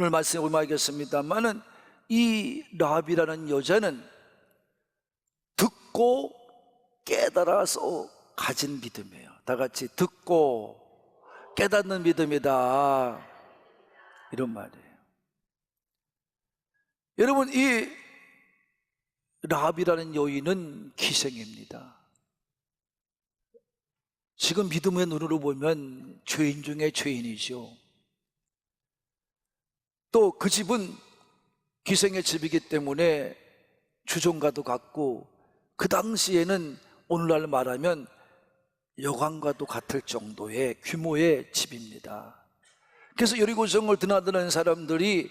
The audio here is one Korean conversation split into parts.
오늘 말씀에 올마하겠습니다만은 이 라합이라는 여자는 듣고 깨달아서 가진 믿음이에요. 다 같이 듣고 깨닫는 믿음이다, 이런 말이에요. 여러분, 이 라합이라는 여인은 기생입니다. 지금 믿음의 눈으로 보면 죄인 중에 죄인이죠. 또 그 집은 기생의 집이기 때문에 주종과도 같고, 그 당시에는 오늘날 말하면 여관과도 같을 정도의 규모의 집입니다. 그래서 여리고성을 드나드는 사람들이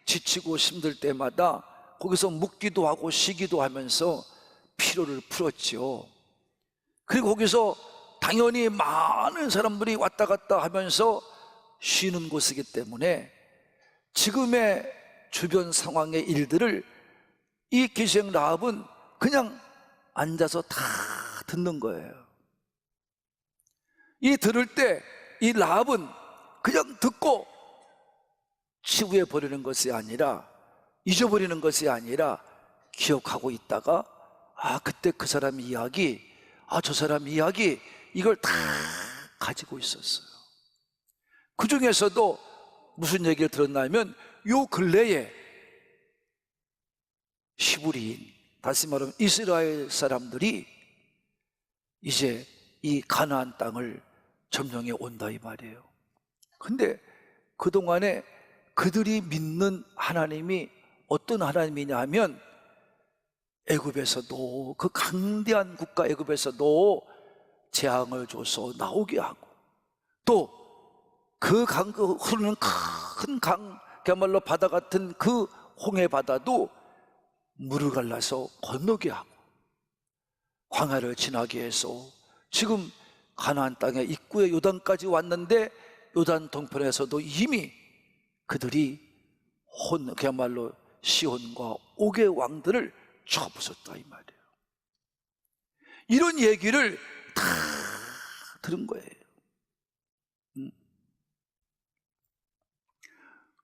지치고 힘들 때마다 거기서 묵기도 하고 쉬기도 하면서 피로를 풀었죠. 그리고 거기서 당연히 많은 사람들이 왔다 갔다 하면서 쉬는 곳이기 때문에 지금의 주변 상황의 일들을 이 기생 라합은 그냥 앉아서 다 듣는 거예요. 이 들을 때 이 라합은 그냥 듣고 치부해 버리는 것이 아니라, 잊어버리는 것이 아니라 기억하고 있다가, 그때 그 사람 이야기, 저 사람 이야기, 이걸 다 가지고 있었어요. 그 중에서도 무슨 얘기를 들었냐면, 요 근래에 히브리인, 다시 말하면 이스라엘 사람들이 이제 이 가나안 땅을 점령해 온다, 이 말이에요. 근데 그동안에 그들이 믿는 하나님이 어떤 하나님이냐 하면, 애굽에서도, 그 강대한 국가 애굽에서도 재앙을 줘서 나오게 하고, 또 그 흐르는 큰 강, 그야말로 바다 같은 그 홍해 바다도 물을 갈라서 건너게 하고, 광야를 지나게 해서 지금 가나안 땅의 입구에 요단까지 왔는데, 요단 동편에서도 이미 그들이 그야말로 시온과 옥의 왕들을 쳐부쉈다, 이 말이에요. 이런 얘기를 다 들은 거예요.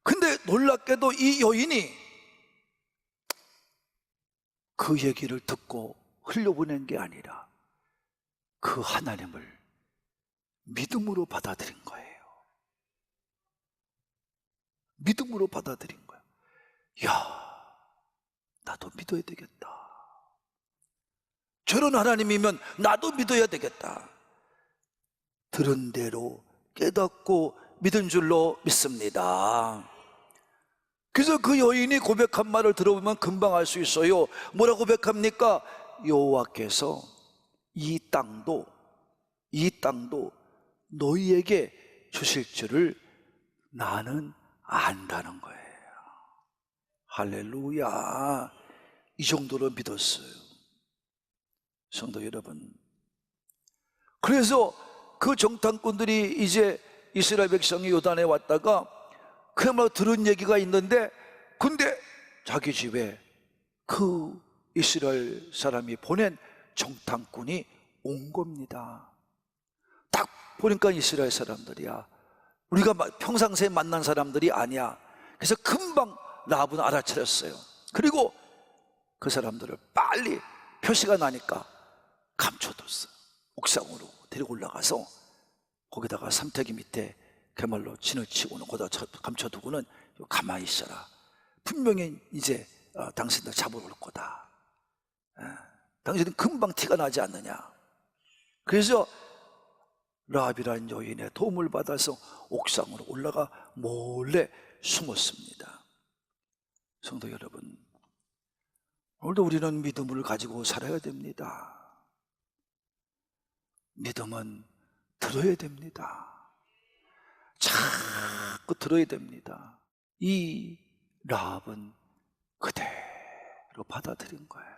근데 놀랍게도 이 여인이 그 얘기를 듣고 흘려보낸 게 아니라 그 하나님을 믿음으로 받아들인 거예요. 믿음으로 받아들인 거예요. 나도 믿어야 되겠다. 저런 하나님이면 나도 믿어야 되겠다. 들은 대로 깨닫고 믿은 줄로 믿습니다. 그래서 그 여인이 고백한 말을 들어보면 금방 알 수 있어요. 뭐라 고백합니까? 여호와께서 이 땅도 너희에게 주실 줄을 나는 안다는 거예요. 할렐루야. 이 정도로 믿었어요, 성도 여러분. 그래서 그 정탐꾼들이 이제 이스라엘 백성이 요단에 왔다가 그야말로 들은 얘기가 있는데, 근데 자기 집에 그 이스라엘 사람이 보낸 정탐꾼이 온 겁니다. 딱 보니까 이스라엘 사람들이야. 우리가 평상시에 만난 사람들이 아니야. 그래서 금방 라합은 알아차렸어요. 그리고 그 사람들을 빨리 표시가 나니까 감춰뒀어요. 옥상으로 데리고 올라가서 거기다가 삼태기 밑에 그야말로 진을 치고는, 거기다 감춰두고는 가만히 있어라. 분명히 이제 당신들 잡으러 올 거다. 당신은 금방 티가 나지 않느냐. 그래서 라합이라는 여인의 도움을 받아서 옥상으로 올라가 몰래 숨었습니다. 성도 여러분, 오늘도 우리는 믿음을 가지고 살아야 됩니다. 믿음은 들어야 됩니다. 자꾸 들어야 됩니다. 이 라합은 그대로 받아들인 거예요.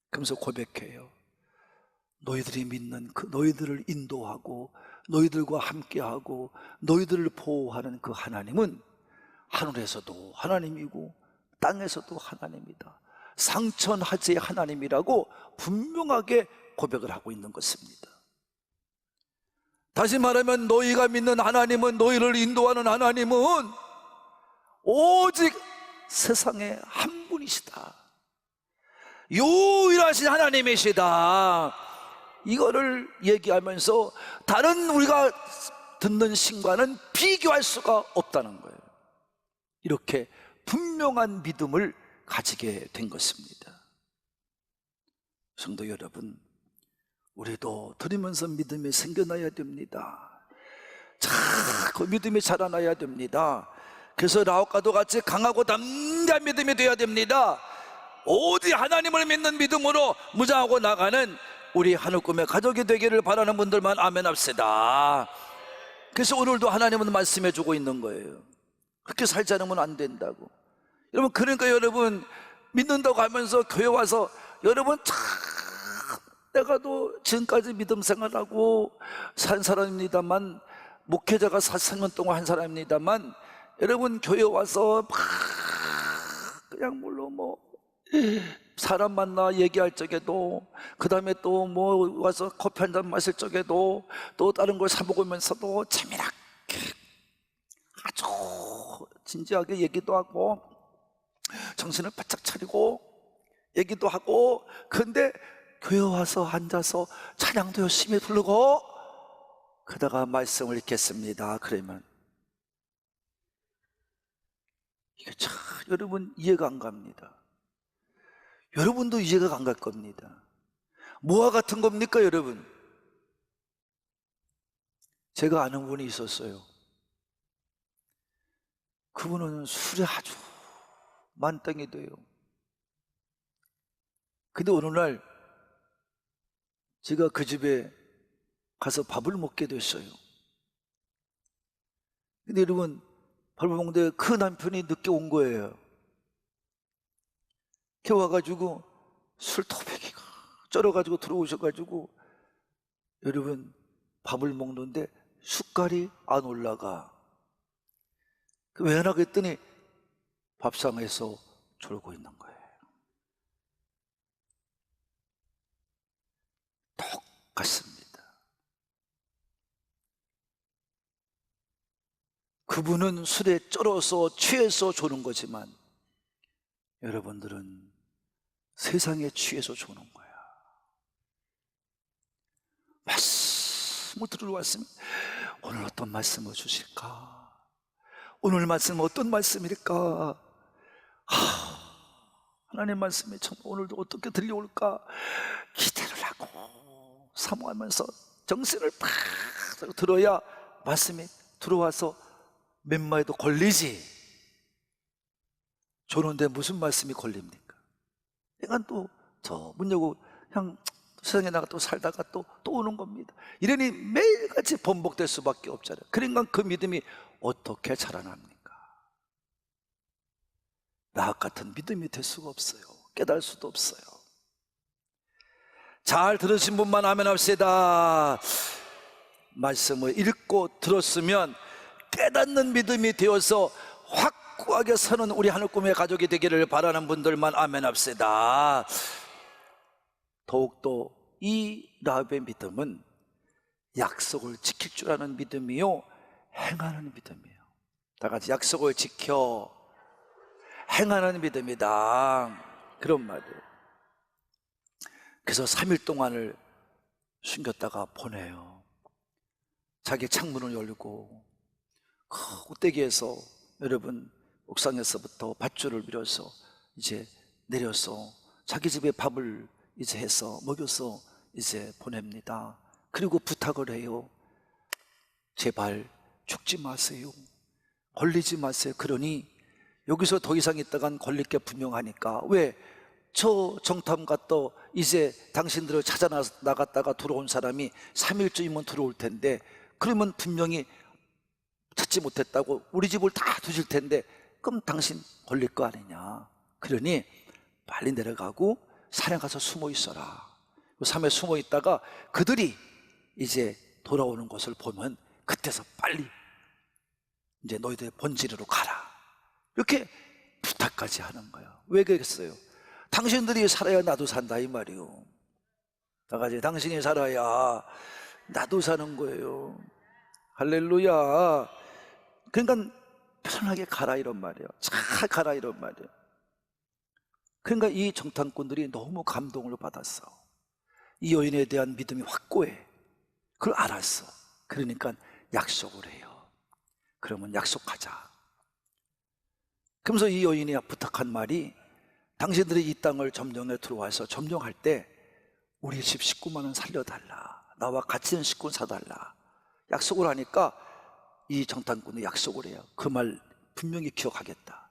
그러면서 고백해요. 너희들이 믿는 너희들을 인도하고 너희들과 함께하고 너희들을 보호하는 그 하나님은 하늘에서도 하나님이고 땅에서도 하나님이다. 상천하지의 하나님이라고 분명하게 고백을 하고 있는 것입니다. 다시 말하면 너희가 믿는 하나님은, 너희를 인도하는 하나님은 오직 세상에 한 분이시다. 유일하신 하나님이시다. 이거를 얘기하면서 다른 우리가 듣는 신과는 비교할 수가 없다는 거예요. 이렇게 분명한 믿음을 가지게 된 것입니다. 성도 여러분, 우리도 들으면서 믿음이 생겨나야 됩니다. 자꾸 믿음이 자라나야 됩니다. 그래서 라옥과도 같이 강하고 담대한 믿음이 되어야 됩니다. 오직 하나님을 믿는 믿음으로 무장하고 나가는 우리 하늘꿈의 가족이 되기를 바라는 분들만 아멘 합시다. 그래서 오늘도 하나님은 말씀해 주고 있는 거예요. 그렇게 살지 않으면 안 된다고. 여러분, 그러니까 여러분 믿는다고 하면서 교회 와서 여러분 참 내가도 지금까지 믿음 생활하고 산 사람입니다만, 목회자가 4년 동안 한 사람입니다만, 여러분 교회 와서 막 그냥 물론 뭐 사람 만나 얘기할 적에도, 그 다음에 또 뭐 와서 커피 한잔 마실 적에도, 또 다른 걸 사 먹으면서도 재미나게 아주 진지하게 얘기도 하고 정신을 바짝 차리고 얘기도 하고, 그런데 교회 와서 앉아서 찬양도 열심히 부르고 그러다가 말씀을 읽겠습니다. 그러면 이게 참 여러분 이해가 안 갑니다. 여러분도 이해가 안 갈 겁니다. 뭐와 같은 겁니까 여러분? 제가 아는 분이 있었어요. 그분은 술에 아주 만땅이 돼요. 근데 어느 날 제가 그 집에 가서 밥을 먹게 됐어요. 근데 여러분, 밥을 먹는데 그 남편이 늦게 온 거예요. 이렇게 와가지고 술토배기가 쩔어가지고 들어오셔가지고, 여러분 밥을 먹는데 숟갈이 안 올라가. 왜 하나 그랬더니 밥상에서 졸고 있는 거예요. 똑같습니다. 그분은 술에 쩔어서 취해서 조는 거지만 여러분들은 세상에 취해서 조는 거야. 말씀을 들으러 왔으면 오늘 어떤 말씀을 주실까? 오늘 말씀 어떤 말씀일까? 하나님 말씀이 참 오늘도 어떻게 들려올까 기대를 하고 사모하면서 정신을 팍 들어야 말씀이 들어와서 몇 마디도 걸리지. 조는데 무슨 말씀이 걸립니까? 내가 또 저 문 열고 그냥 세상에 나가 또 살다가 또 오는 겁니다. 이러니 매일같이 번복될 수밖에 없잖아요. 그러니까 그 믿음이 어떻게 자라납니까? 라합 같은 믿음이 될 수가 없어요. 깨달을 수도 없어요. 잘 들으신 분만 아멘 합시다. 말씀을 읽고 들었으면 깨닫는 믿음이 되어서 확고하게 서는 우리 하늘꿈의 가족이 되기를 바라는 분들만 아멘 합시다. 더욱더 이 라합의 믿음은 약속을 지킬 줄 아는 믿음이요, 행하는 믿음이에요. 다 같이 약속을 지켜 행하는 믿음이다, 그런 말이에요. 그래서 3일 동안을 숨겼다가 보내요. 자기 창문을 열고 그 꼭대기에서 여러분 옥상에서부터 밧줄을 밀어서 이제 내려서 자기 집에 밥을 이제 해서 먹여서 이제 보냅니다. 그리고 부탁을 해요. 제발 죽지 마세요. 걸리지 마세요. 그러니 여기서 더 이상 있다간 걸릴 게 분명하니까, 왜? 저 정탐가 또 이제 당신들을 찾아 나갔다가 들어온 사람이 3일쯤이면 들어올 텐데, 그러면 분명히 찾지 못했다고 우리 집을 다 두실 텐데 그럼 당신 걸릴 거 아니냐. 그러니 빨리 내려가고 산에 가서 숨어 있어라. 산에 숨어 있다가 그들이 이제 돌아오는 것을 보면 그때서 빨리 이제 너희들 본질으로 가라. 이렇게 부탁까지 하는 거야. 왜 그랬어요? 당신들이 살아야 나도 산다 이 말이요. 다 같이 당신이 살아야 나도 사는 거예요. 할렐루야. 그러니까 편하게 가라 이런 말이에요. 잘 가라 이런 말이에요. 그러니까 이 정탐꾼들이 너무 감동을 받았어. 이 여인에 대한 믿음이 확고해. 그걸 알았어. 그러니까 약속을 해요. 그러면 약속하자. 그러면서 이 여인이 부탁한 말이, 당신들이 이 땅을 점령에 들어와서 점령할 때 우리 집 식구만은 살려달라, 나와 같이 있는 식구는 사달라. 약속을 하니까 이 정탐꾼이 약속을 해요. 그 말 분명히 기억하겠다.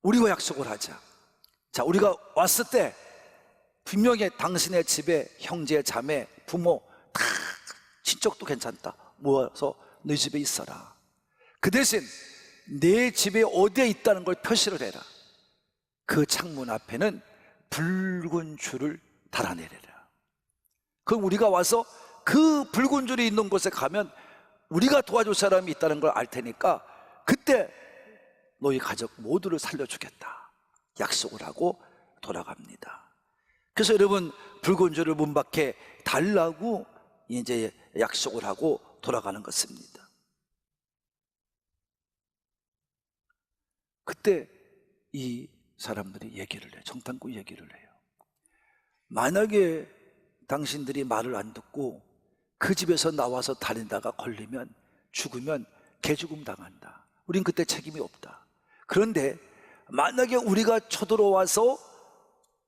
우리가 약속을 하자. 자, 우리가 왔을 때 분명히 당신의 집에 형제, 자매, 부모 다 친척도 괜찮다. 모아서 너 집에 있어라. 그 대신 내 집에 어디에 있다는 걸 표시를 해라. 그 창문 앞에는 붉은 줄을 달아내려라. 그럼 우리가 와서 그 붉은 줄이 있는 곳에 가면 우리가 도와줄 사람이 있다는 걸 알 테니까 그때 너희 가족 모두를 살려주겠다. 약속을 하고 돌아갑니다. 그래서 여러분, 붉은 줄을 문 밖에 달라고 이제 약속을 하고 돌아가는 것입니다. 그때 이 사람들이 얘기를 해요. 정탐꾼 얘기를 해요. 만약에 당신들이 말을 안 듣고 그 집에서 나와서 다니다가 걸리면, 죽으면 개죽음 당한다. 우린 그때 책임이 없다. 그런데 만약에 우리가 쳐들어와서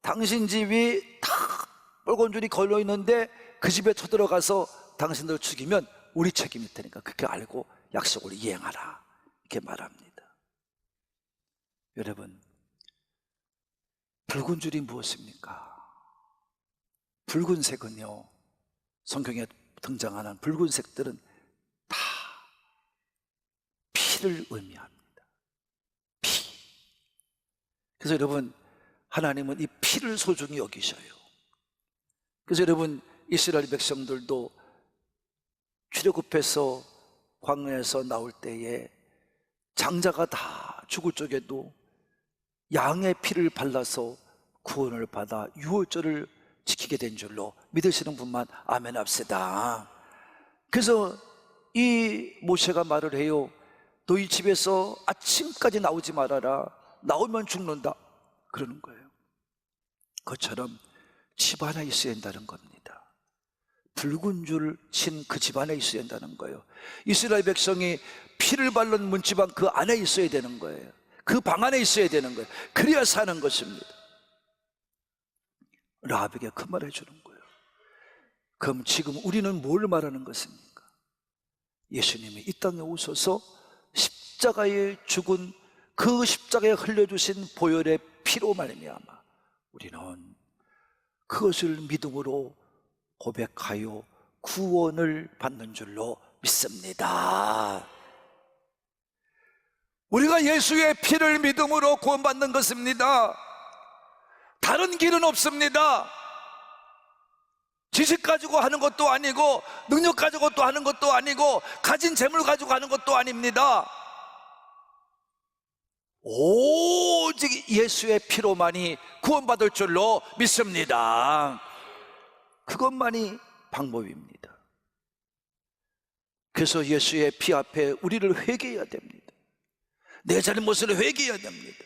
당신 집이 다 빨간 줄이 걸려 있는데 그 집에 쳐들어가서 당신들 죽이면 우리 책임일 테니까 그렇게 알고 약속을 이행하라, 이렇게 말합니다. 여러분, 붉은 줄이 무엇입니까? 붉은색은요, 성경에 등장하는 붉은색들은 다 피를 의미합니다. 피. 그래서 여러분, 하나님은 이 피를 소중히 여기셔요. 그래서 여러분, 이스라엘 백성들도 출애굽해서 광야에서 나올 때에 장자가 다 죽을 적에도 양의 피를 발라서 구원을 받아 유월절을 지키게 된 줄로 믿으시는 분만 아멘 합시다. 그래서 이 모세가 말을 해요. 너희 집에서 아침까지 나오지 말아라. 나오면 죽는다. 그러는 거예요. 그것처럼 집안에 있어야 한다는 겁니다. 붉은 줄 친 그 집안에 있어야 한다는 거예요. 이스라엘 백성이 피를 바른 문지방 그 안에 있어야 되는 거예요. 그 방 안에 있어야 되는 거예요. 그래야 사는 것입니다. 라합에게 그 말 해주는 거예요. 그럼 지금 우리는 뭘 말하는 것입니까? 예수님이 이 땅에 오셔서 십자가에 죽은 그 십자가에 흘려주신 보혈의 피로 말미암아 우리는 그것을 믿음으로 고백하여 구원을 받는 줄로 믿습니다. 우리가 예수의 피를 믿음으로 구원받는 것입니다. 다른 길은 없습니다. 지식 가지고 하는 것도 아니고, 능력 가지고 또 하는 것도 아니고, 가진 재물 가지고 하는 것도 아닙니다. 오직 예수의 피로만이 구원받을 줄로 믿습니다. 그것만이 방법입니다. 그래서 예수의 피 앞에 우리를 회개해야 됩니다. 내 잘못을 회개해야 됩니다.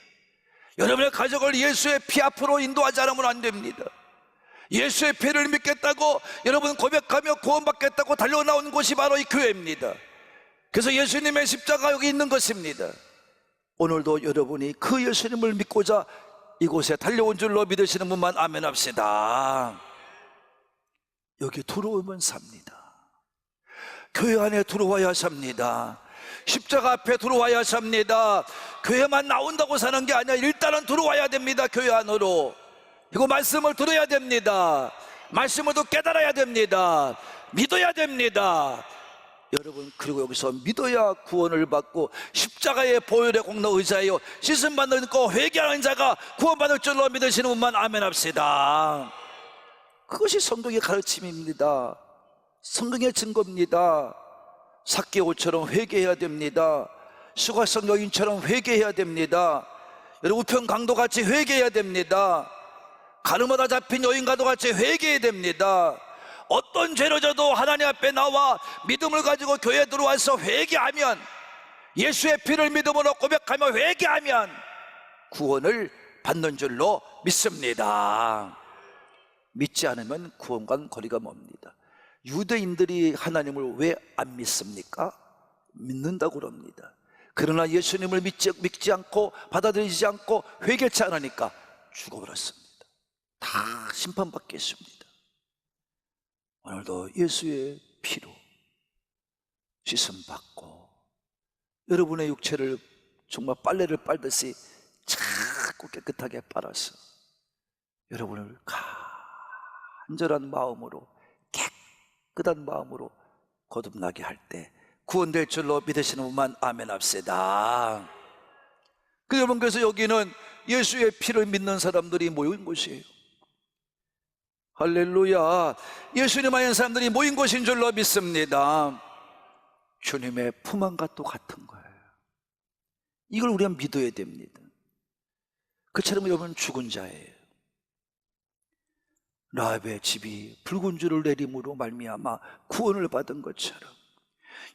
여러분의 가족을 예수의 피 앞으로 인도하지 않으면 안 됩니다. 예수의 피를 믿겠다고 여러분 고백하며 구원받겠다고 달려나온 곳이 바로 이 교회입니다. 그래서 예수님의 십자가 여기 있는 것입니다. 오늘도 여러분이 그 예수님을 믿고자 이곳에 달려온 줄로 믿으시는 분만 아멘 합시다. 여기 들어오면 삽니다. 교회 안에 들어와야 삽니다. 십자가 앞에 들어와야 삽니다. 교회만 나온다고 사는 게 아니라 일단은 들어와야 됩니다. 교회 안으로. 이거 말씀을 들어야 됩니다. 말씀을 또 깨달아야 됩니다. 믿어야 됩니다. 여러분, 그리고 여기서 믿어야 구원을 받고 십자가의 보혈의 공로 의지하여 씻음 받는 거 회개하는 자가 구원받을 줄로 믿으시는 분만 아멘 합시다. 그것이 성경의 가르침입니다. 성경의 증거입니다. 삭개오처럼 회개해야 됩니다. 수가성 여인처럼 회개해야 됩니다. 여러분, 우편 강도같이 회개해야 됩니다. 가늠하다 잡힌 여인과도 같이 회개해야 됩니다. 어떤 죄를 져도 하나님 앞에 나와 믿음을 가지고 교회에 들어와서 회개하면 예수의 피를 믿음으로 고백하며 회개하면 구원을 받는 줄로 믿습니다. 믿지 않으면 구원과는 거리가 멉니다. 유대인들이 하나님을 왜 안 믿습니까? 믿는다고 그럽니다. 그러나 예수님을 믿지 않고 받아들이지 않고 회개치 않으니까 죽어버렸습니다. 다 심판받게 했습니다. 오늘도 예수의 피로 씻음받고 여러분의 육체를 정말 빨래를 빨듯이 자꾸 깨끗하게 빨아서 여러분을 간절한 마음으로, 깨끗한 마음으로 거듭나게 할 때 구원될 줄로 믿으시는 분만 아멘 합시다. 여러분, 그래서 여기는 예수의 피를 믿는 사람들이 모인 곳이에요. 할렐루야. 예수님 아는 사람들이 모인 곳인 줄로 믿습니다. 주님의 품 안과 또 같은 거예요. 이걸 우리가 믿어야 됩니다. 그처럼 여러분 죽은 자예요. 라합의 집이 붉은 줄을 내림으로 말미암아 구원을 받은 것처럼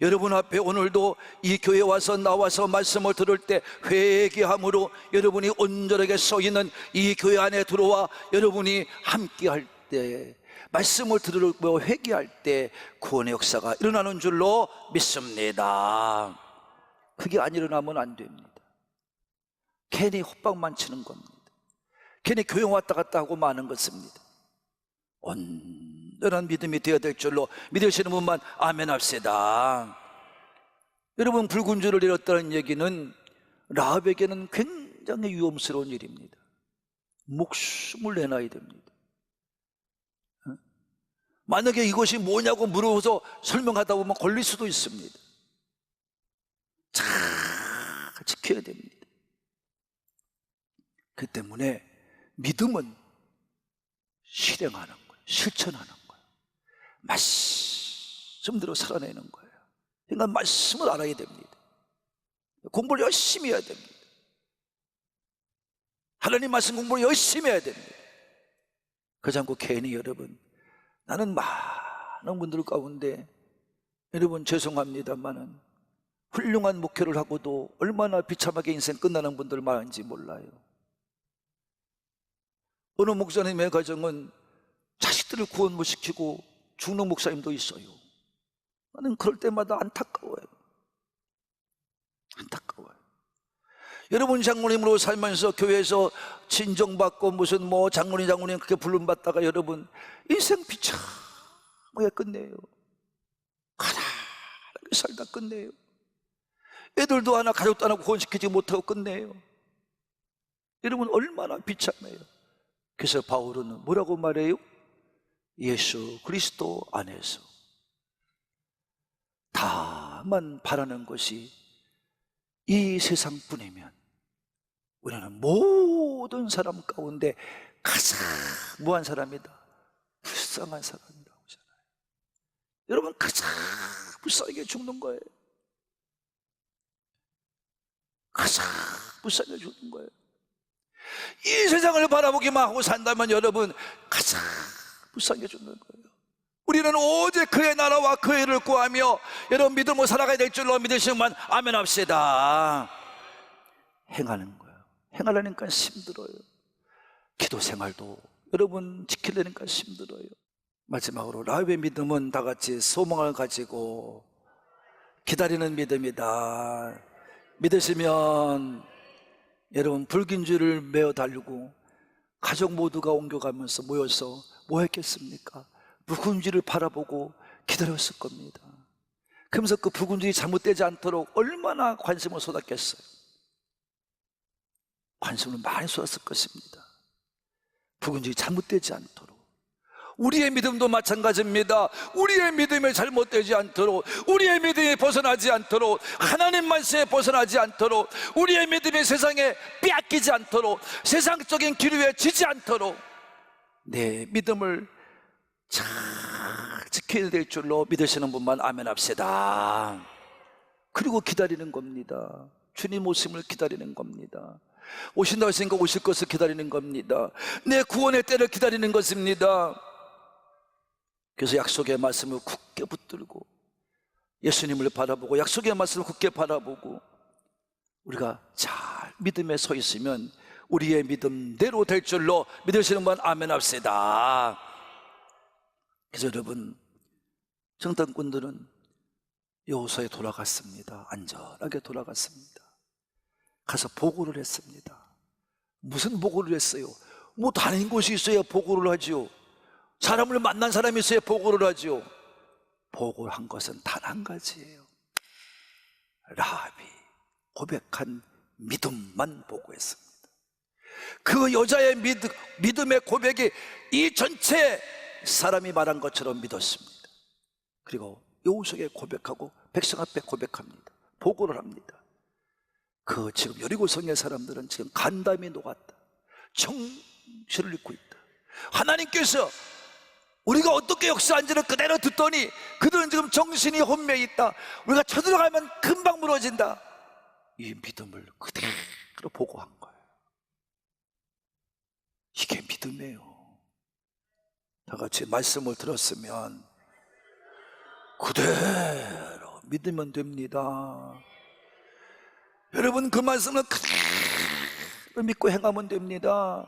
여러분 앞에 오늘도 이 교회에 와서 나와서 말씀을 들을 때 회개함으로 여러분이 온전하게 서 있는 이 교회 안에 들어와 여러분이 함께 할 때, 말씀을 들으며 회개할 때 구원의 역사가 일어나는 줄로 믿습니다. 그게 안 일어나면 안 됩니다. 괜히 헛방만 치는 겁니다. 괜히 교회 왔다 갔다 하고 마는 것입니다. 온전한 믿음이 되어야 될 줄로 믿으시는 분만 아멘 합시다. 여러분, 붉은 줄을 잃었다는 얘기는 라합에게는 굉장히 위험스러운 일입니다. 목숨을 내놔야 됩니다. 만약에 이것이 뭐냐고 물어서 설명하다 보면 걸릴 수도 있습니다. 잘 지켜야 됩니다. 그 때문에 믿음은 실행하는 거예요. 실천하는 거예요. 말씀대로 살아내는 거예요. 그러니까 말씀을 알아야 됩니다. 공부를 열심히 해야 됩니다. 하나님 말씀 공부를 열심히 해야 됩니다. 그렇지 않고 괜히 여러분, 나는 많은 분들 가운데 여러분 죄송합니다만은 훌륭한 목회를 하고도 얼마나 비참하게 인생 끝나는 분들 많은지 몰라요. 어느 목사님의 가정은 자식들을 구원 못 시키고 죽는 목사님도 있어요. 나는 그럴 때마다 안타까워요. 안타까워요. 여러분, 장로님으로 살면서 교회에서 진정받고 무슨 장로님 그렇게 부름받다가 여러분 인생 비참하게 끝내요. 가난하게 살다 끝내요. 애들도 하나 가족도 하나 구원시키지 못하고 끝내요. 여러분, 얼마나 비참해요. 그래서 바울은 뭐라고 말해요? 예수 그리스도 안에서 다만 바라는 것이 이 세상뿐이면 우리는 모든 사람 가운데 가장 무한 사람이다, 불쌍한 사람이라고 하잖아요. 여러분, 가장 불쌍하게 죽는 거예요. 가장 불쌍하게 죽는 거예요. 이 세상을 바라보기만 하고 산다면 여러분 가장 불쌍하게 죽는 거예요. 우리는 오직 그의 나라와 그의 일을 구하며 여러분 믿음으로 살아가야 될 줄로 믿으시면 아멘 합시다. 행하는 거예요. 행하려니까 힘들어요. 기도 생활도 여러분 지키려니까 힘들어요. 마지막으로 라합의 믿음은 다 같이 소망을 가지고 기다리는 믿음이다. 믿으시면 여러분 붉은 줄을 메어 달고 가족 모두가 옮겨가면서 모여서 뭐 했겠습니까? 붉은 줄을 바라보고 기다렸을 겁니다. 그러면서 그 붉은 줄이 잘못되지 않도록 얼마나 관심을 쏟았겠어요. 관심을 많이 쏟았을 것입니다. 붉은 줄이 잘못되지 않도록. 우리의 믿음도 마찬가지입니다. 우리의 믿음이 잘못되지 않도록, 우리의 믿음이 벗어나지 않도록, 하나님 말씀에 벗어나지 않도록, 우리의 믿음이 세상에 빼앗기지 않도록, 세상적인 기류에 지지 않도록 내 믿음을 잘 지켜야 될 줄로 믿으시는 분만 아멘 합시다. 그리고 기다리는 겁니다. 주님 오심을 기다리는 겁니다. 오신다고 했으니까 오실 것을 기다리는 겁니다. 내 구원의 때를 기다리는 것입니다. 그래서 약속의 말씀을 굳게 붙들고 예수님을 바라보고 약속의 말씀을 굳게 바라보고 우리가 잘 믿음에 서 있으면 우리의 믿음대로 될 줄로 믿으시는 분 아멘 합시다. 그래서 여러분, 정탐꾼들은 여호수아에 돌아갔습니다. 안전하게 돌아갔습니다. 가서 보고를 했습니다. 무슨 보고를 했어요? 뭐 다닌 곳이 있어야 보고를 하지요. 사람을 만난 사람이 있어야 보고를 하지요. 보고를 한 것은 단 한 가지예요. 라합이 고백한 믿음만 보고했습니다. 그 여자의 믿음의 고백이 이 전체 사람이 말한 것처럼 믿었습니다. 그리고 여호수아에게 고백하고 백성 앞에 고백합니다. 보고를 합니다. 그 지금 여리고성의 사람들은 지금 간담이 녹았다. 정신을 잃고 있다. 하나님께서 우리가 어떻게 역사한지를 그대로 듣더니 그들은 지금 정신이 혼미해 있다. 우리가 쳐들어가면 금방 무너진다. 이 믿음을 그대로 보고한 거예요. 이게 믿음이에요. 다 같이 말씀을 들었으면 그대로 믿으면 됩니다. 여러분, 그 말씀을 그대로 믿고 행하면 됩니다.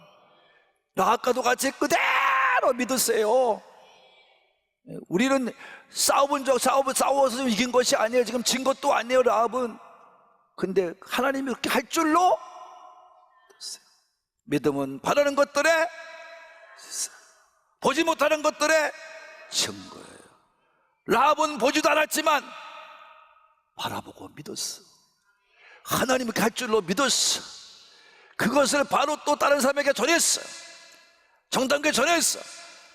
라합과도 같이 그대로 믿으세요. 우리는 싸워서 이긴 것이 아니에요. 지금 진 것도 아니에요, 라합은. 근데 하나님이 그렇게 할 줄로 믿었어요. 믿음은 바라는 것들에 보지 못하는 것들에 증거예요. 라합은 보지도 않았지만 바라보고 믿었어. 하나님이 갈 줄로 믿었어. 그것을 바로 또 다른 사람에게 전했어. 정탐꾼에게 전했어.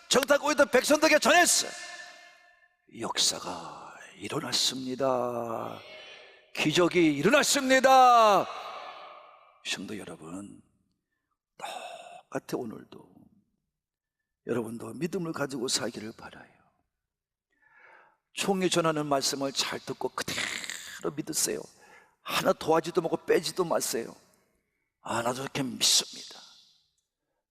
정탐꾼 있던 백성들에게 전했어. 역사가 일어났습니다. 기적이 일어났습니다. 성도 여러분, 똑같아. 오늘도 여러분도 믿음을 가지고 살기를 바라요. 총이 전하는 말씀을 잘 듣고 그대로 믿으세요. 하나 더하지도 말고 빼지도 마세요. 나도 이렇게 믿습니다.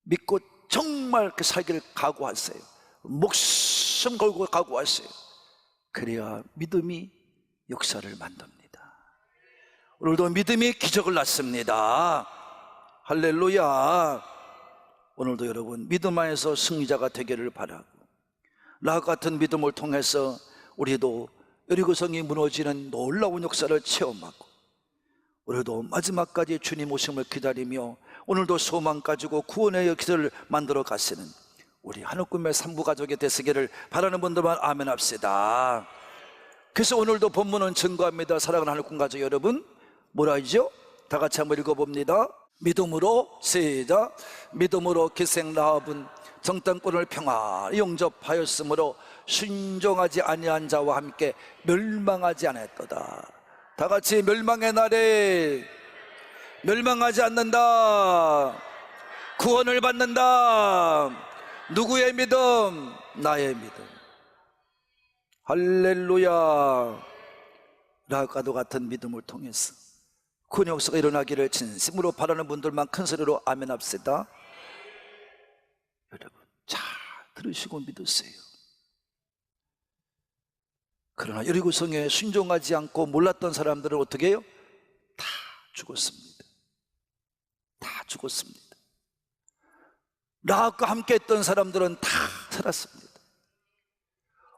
믿고 정말 그 살기를 각오하세요. 목숨 걸고 각오하세요. 그래야 믿음이 역사를 만듭니다. 오늘도 믿음이 기적을 낳습니다. 할렐루야. 오늘도 여러분 믿음 안에서 승리자가 되기를 바라고, 라합 같은 믿음을 통해서 우리도 여리고성이 무너지는 놀라운 역사를 체험하고, 우리도 마지막까지 주님 오심을 기다리며 오늘도 소망 가지고 구원의 역사를 만들어 가시는 우리 한옥꿈의 산부 가족이 되시기를 바라는 분들만 아멘 합시다. 그래서 오늘도 본문은 증거합니다. 사랑하는 한옥꿈 가족 여러분, 뭐라 하죠? 다 같이 한번 읽어봅니다. 믿음으로, 시작. 믿음으로 기생 라합은 정탐꾼을 평안히 영접하였으므로 순종하지 아니한 자와 함께 멸망하지 않았도다. 다 같이 멸망의 날에 멸망하지 않는다. 구원을 받는다. 누구의 믿음? 나의 믿음. 할렐루야. 라합과도 같은 믿음을 통해서 구원의 역사가 일어나기를 진심으로 바라는 분들만 큰 소리로 아멘 합시다. 여러분 잘 들으시고 믿으세요. 그러나 여리고성에 순종하지 않고 몰랐던 사람들은 어떻게 해요? 다 죽었습니다. 다 죽었습니다. 라합과 함께 했던 사람들은 다 살았습니다.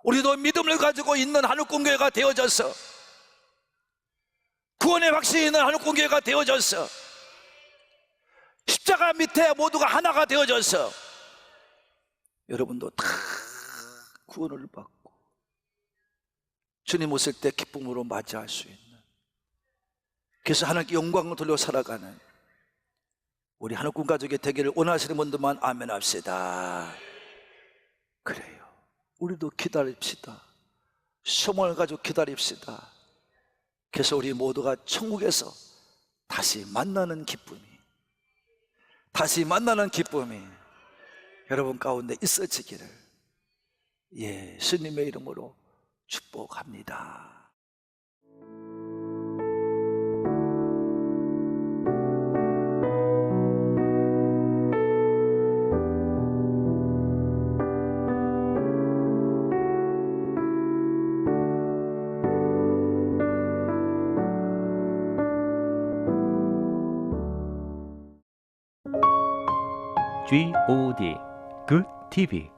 우리도 믿음을 가지고 있는 한옥공교회가 되어져서, 구원의 확신이 있는 한옥공교회가 되어져서, 십자가 밑에 모두가 하나가 되어져서 여러분도 다 구원을 받고 주님 오실 때 기쁨으로 맞이할 수 있는, 그래서 하나님께 영광을 돌려 살아가는 우리 한옥꿈 가족이 되기를 원하시는 분들만 아멘 합시다. 그래요. 우리도 기다립시다. 소망을 가지고 기다립시다. 그래서 우리 모두가 천국에서 다시 만나는 기쁨이 여러분 가운데 있어지기를 예수님의 이름으로 축복합니다. Good TV